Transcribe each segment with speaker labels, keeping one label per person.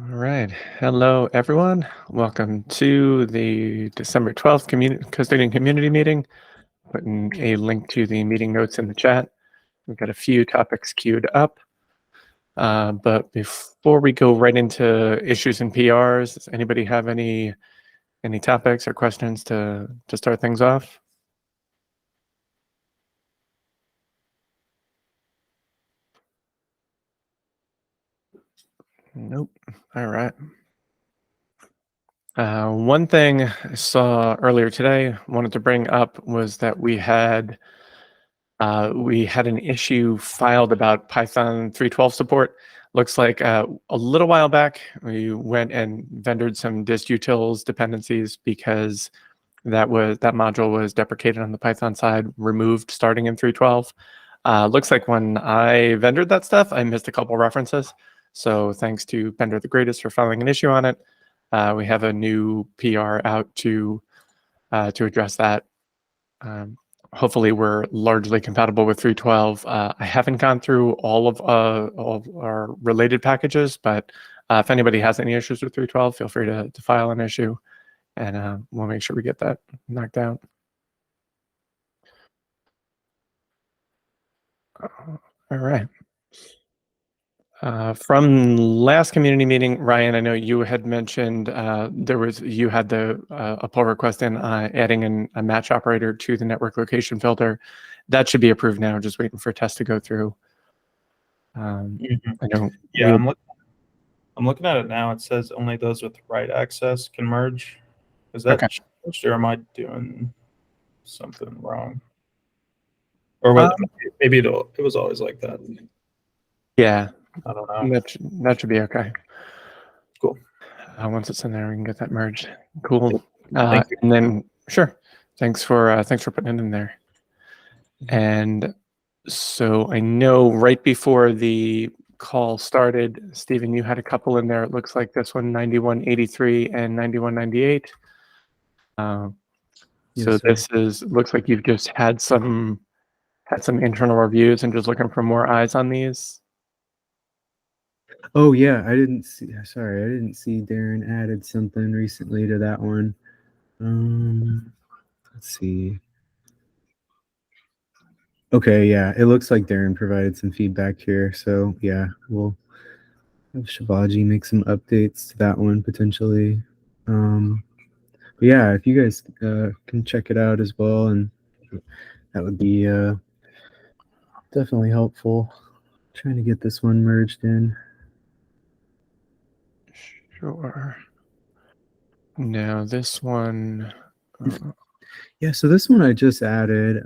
Speaker 1: right. Hello, everyone. Welcome to the December 12th Custodian Community Meeting. Putting a link to the meeting notes in the chat. We've got a few topics queued up. But before we go right into issues and PRs, does anybody have any topics or questions to start things off? Nope. All right. One thing I saw earlier today, wanted to bring up, was that we had an issue filed about Python 3.12 support. Looks like a little while back, we went and vendored some dist-utils dependencies because that module was deprecated on the Python side, removed starting in 3.12. Looks like when I vendored that stuff, I missed a couple references. So thanks to Bender the Greatest for filing an issue on it. We have a new PR out to address that. Hopefully we're largely compatible with 3.12. I haven't gone through all of our related packages, but if anybody has any issues with 3.12, feel free to file an issue, and we'll make sure we get that knocked out. All right. From last community meeting, Ryan, I know you had mentioned you had a pull request in adding a match operator to the network location filter. That should be approved now. Just waiting for tests to go through. I know.
Speaker 2: Yeah, I'm looking at it now. It says only those with write access can merge. Is that changed, or am I doing something wrong? Or maybe it was always like that.
Speaker 1: Yeah.
Speaker 2: I don't know.
Speaker 1: That should be okay.
Speaker 2: Cool.
Speaker 1: Once it's in there, we can get that merged. Cool.
Speaker 2: Thank you.
Speaker 1: And then, sure. Thanks for putting it in there. And so I know right before the call started, Stephen, you had a couple in there. It looks like this one, 9183 and 9198. So this looks like you've just had some internal reviews and just looking for more eyes on these.
Speaker 3: Oh yeah, I didn't see Darren added something recently to that one. Let's see. Okay, yeah, it looks like Darren provided some feedback here. So yeah, we'll have Shivaji make some updates to that one potentially. Yeah, if you guys can check it out as well, and that would be definitely helpful. Trying to get this one merged in.
Speaker 1: Sure. Now this one.
Speaker 3: Yeah, so this one I just added.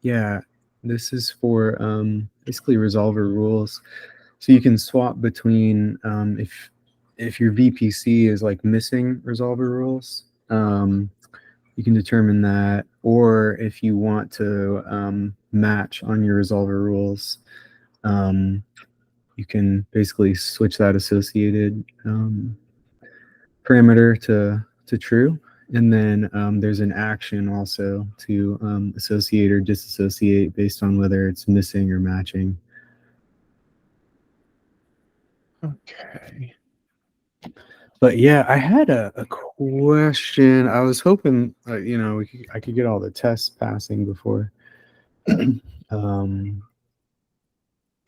Speaker 3: Yeah, this is for basically resolver rules. So you can swap between if your VPC is like missing resolver rules, you can determine that, or if you want to match on your resolver rules, you can basically switch that associated parameter to true. And then there's an action also to associate or disassociate based on whether it's missing or matching.
Speaker 1: Okay.
Speaker 3: But yeah, I had a question. I was hoping, I could get all the tests passing before. But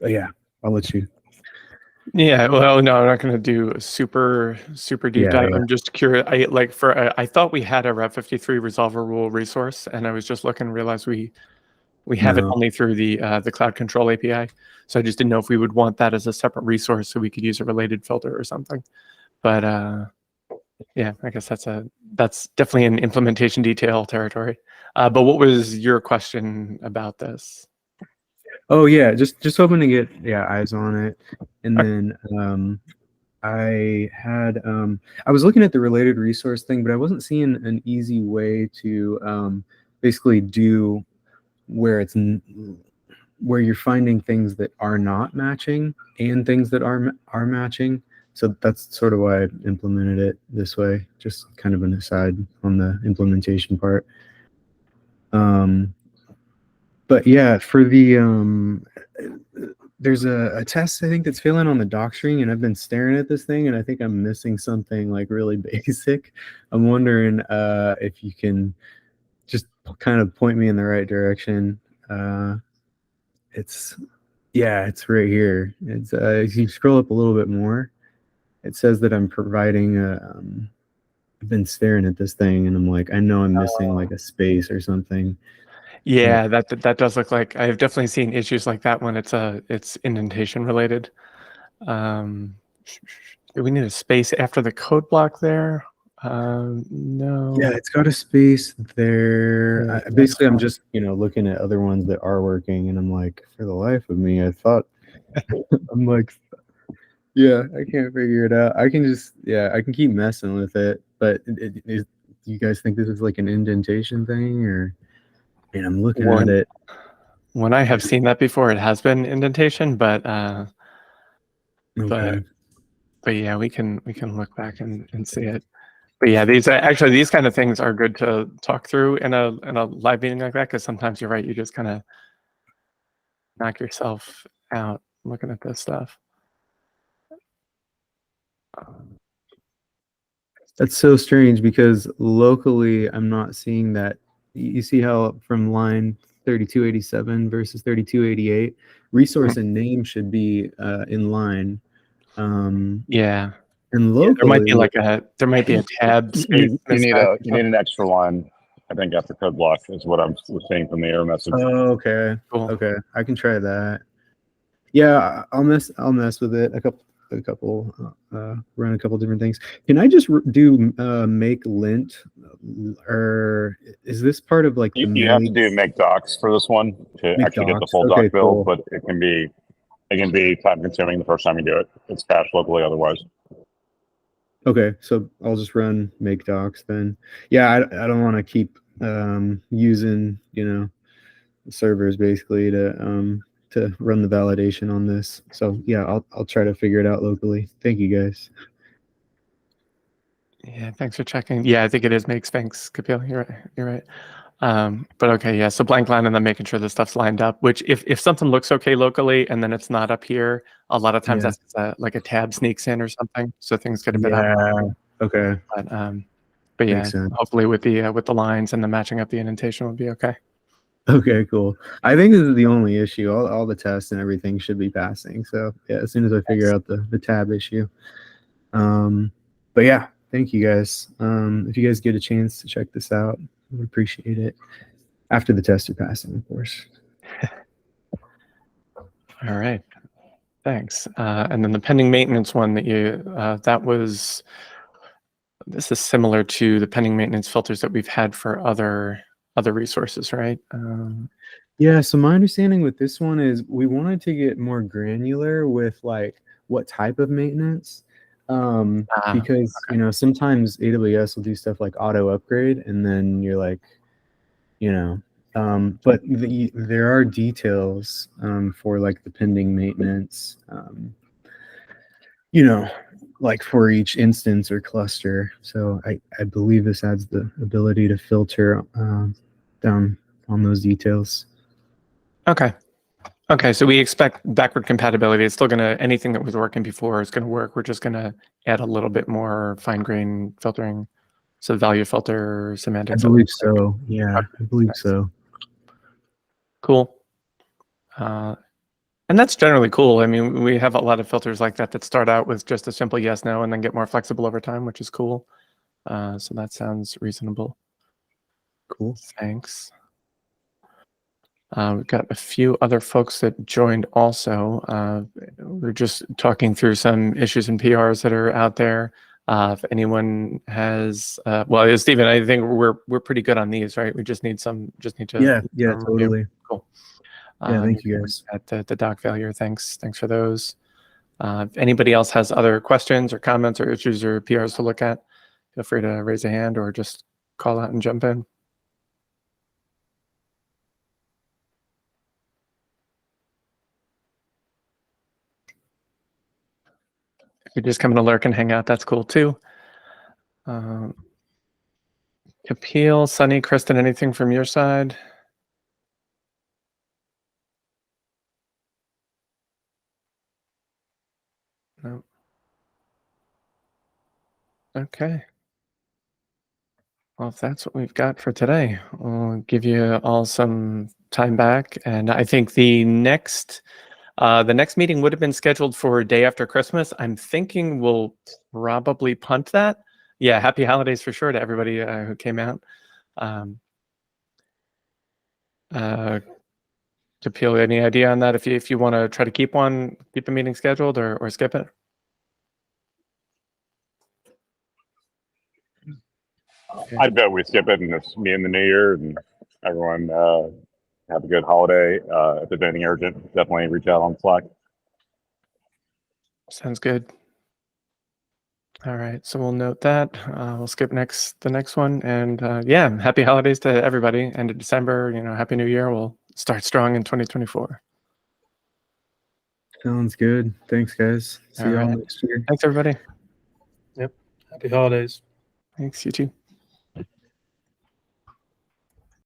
Speaker 3: yeah, I'll let you.
Speaker 1: Yeah, well, no, I'm not going to do a super deep dive. I'm just curious. I thought we had a Rev 53 resolver rule resource, and I was just looking and realized we have it only through the Cloud Control API. So I just didn't know if we would want that as a separate resource so we could use a related filter or something. But yeah, I guess that's definitely an implementation detail territory. But what was your question about this?
Speaker 3: Oh yeah, just hoping to get eyes on it. And then I was looking at the related resource thing, but I wasn't seeing an easy way to basically do where you're finding things that are not matching and things that are matching. So that's sort of why I implemented it this way, just kind of an aside on the implementation part. But yeah, for the there's a test I think that's failing on the doc string, and I've been staring at this thing, and I think I'm missing something like really basic. I'm wondering if you can just kind of point me in the right direction. It's it's right here. It's if you scroll up a little bit more, it says that I'm providing a. I've been staring at this thing, and I'm like, I know I'm missing like a space or something.
Speaker 1: Yeah, that does look like I've definitely seen issues like that when it's indentation related. Do we need a space after the code block there? No.
Speaker 3: Yeah, it's got a space there.
Speaker 1: Yeah,
Speaker 3: Basically, I'm just looking at other ones that are working, and I'm like, for the life of me, I thought I'm like, yeah, I can't figure it out. I can just I can keep messing with it, but do you guys think this is like an indentation thing, or? And I'm looking at it.
Speaker 1: When I have seen that before, it has been indentation, but
Speaker 3: Okay.
Speaker 1: but yeah, we can look back and see it. But yeah, these kind of things are good to talk through in a live meeting like that, because sometimes you're right, you just kind of knock yourself out looking at this stuff.
Speaker 3: That's so strange because locally I'm not seeing that. You see how from line 3287 versus 3288, resource and name should be in line.
Speaker 1: Yeah.
Speaker 3: And
Speaker 1: Yeah,
Speaker 3: locally,
Speaker 1: there might be a tab space.
Speaker 4: You need an extra line. I think after code block is what I'm seeing from the error message.
Speaker 3: Oh, okay.
Speaker 1: Cool.
Speaker 3: Okay, I can try that. Yeah, I'll mess with it a couple run a couple different things. Can I just do make lint, or is this part of like
Speaker 4: you have to do make docs for this one to actually get the full doc build, but it can be time consuming the first time you do it. It's cached locally otherwise.
Speaker 3: Okay, so I'll just run make docs then. Yeah, I don't want to keep using servers basically to run the validation on this. So yeah, I'll try to figure it out locally. Thank you guys.
Speaker 1: Yeah, thanks for checking. Yeah, I think it is makes. Thanks, Kapil. You're right. But okay, yeah. So blank line and then making sure the stuff's lined up. Which if something looks okay locally and then it's not up here, a lot of times that's like a tab sneaks in or something, so things get a bit out.
Speaker 3: Okay.
Speaker 1: But yeah, hopefully with the lines and the matching up the indentation will be okay.
Speaker 3: Okay, cool. I think this is the only issue. All the tests and everything should be passing. So yeah, as soon as I figure out the tab issue. But yeah, thank you guys. If you guys get a chance to check this out, I would appreciate it. After the tests are passing, of course.
Speaker 1: All right. Thanks. And then the pending maintenance one that you this is similar to the pending maintenance filters that we've had for other resources, right?
Speaker 3: Yeah, so my understanding with this one is we wanted to get more granular with like what type of maintenance. Because sometimes AWS will do stuff like auto upgrade, and then you're like, but there are details for like the pending maintenance, like for each instance or cluster. So I believe this adds the ability to filter down on those details.
Speaker 1: Okay, so we expect backward compatibility. It's still anything that was working before is gonna work. We're just gonna add a little bit more fine grain filtering. So value filter, semantic filter.
Speaker 3: I believe so. Yeah, I believe so.
Speaker 1: Cool. And that's generally cool. I mean, we have a lot of filters like that start out with just a simple yes, no, and then get more flexible over time, which is cool. So that sounds reasonable.
Speaker 3: Cool.
Speaker 1: Thanks. We've got a few other folks that joined also. We're just talking through some issues and PRs that are out there. If anyone has, well, Stephen, I think we're pretty good on these, right? We just need to.
Speaker 3: Yeah, totally.
Speaker 1: Cool.
Speaker 3: Yeah, thank you guys.
Speaker 1: At the doc failure, thanks for those. If anybody else has other questions or comments or issues or PRs to look at, feel free to raise a hand or just call out and jump in. If you're just coming to lurk and hang out, that's cool too. Kapil, Sunny, Kristen, anything from your side? No. Okay. Well, if that's what we've got for today, we'll give you all some time back. And I think the next meeting would have been scheduled for a day after Christmas. I'm thinking we'll probably punt that. Yeah, happy holidays for sure to everybody who came out. Kapil, any idea on that? If you want to try to keep the meeting scheduled or skip it?
Speaker 4: I'd bet we skip it and it's me in the new year, and everyone have a good holiday. If there's anything urgent, definitely reach out on Slack.
Speaker 1: Sounds good. All right, so we'll note that. We'll skip the next one, and yeah, happy holidays to everybody. End of December, happy New Year. We'll start strong in 2024.
Speaker 3: Sounds good. Thanks, guys. See you all
Speaker 1: right.
Speaker 3: next year.
Speaker 1: Thanks, everybody.
Speaker 2: Yep. Happy holidays.
Speaker 1: Thanks, you too.